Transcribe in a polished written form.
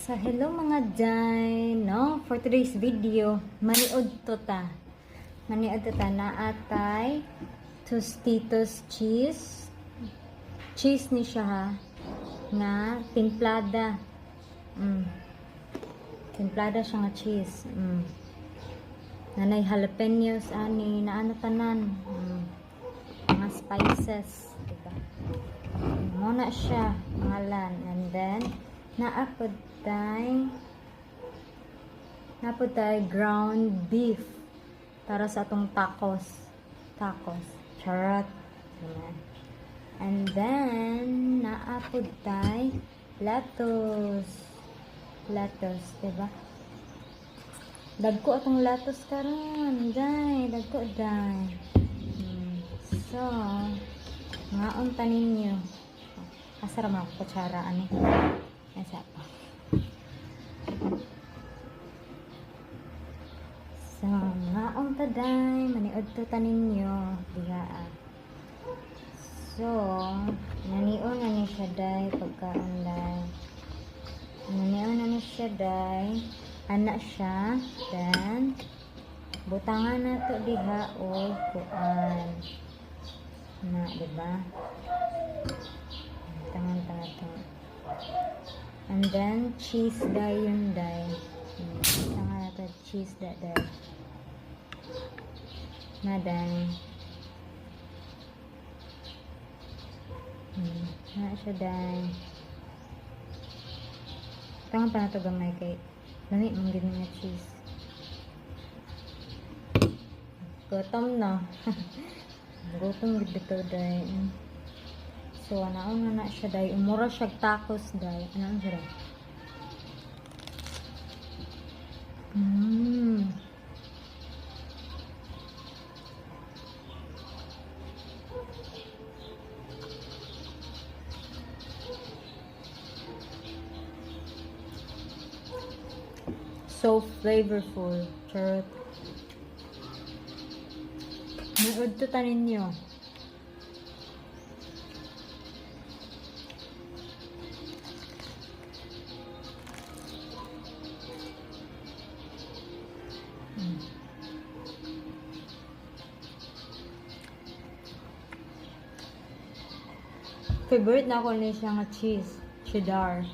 So, hello mga day, no? For today's video, maniod to ta. Maniod to ta na atay Tostitos cheese. Cheese ni siya ha. Nga, timplada. Timplada siya nga cheese. Nanay jalapenos, ani, na ano tanan. Mga spices. Diba? Muna siya, ngalan. And then, naapod tayo ground beef para sa atong tacos. Charot. And then naapod tayo lettuce, diba? Dagko atong lettuce karon, dagko. So, ngaon ta ninyo. Asara mga kutsara ani. Asa pa. So, ngaong taday, maniod to taninyo, diha. So, nanion na ni siya day, pagkaan day. Nanion na ni siya day, anak siya, then, butangan na to diha, o, kuan. Na, diba? Butangan to. And then, cheese day yun day. Tanga na ito, cheese day. Na day. Na siya day. Tanga pa na ito gamay kay lamig mong gini nga cheese. Gutom na. Gutom gito day. So, anaon na siya day. Umura siya tacos day. Anaon siya day. So flavorful. Charot. Naud to tanin nyo. Favorite na ako niya siya nga cheese. Cheddar.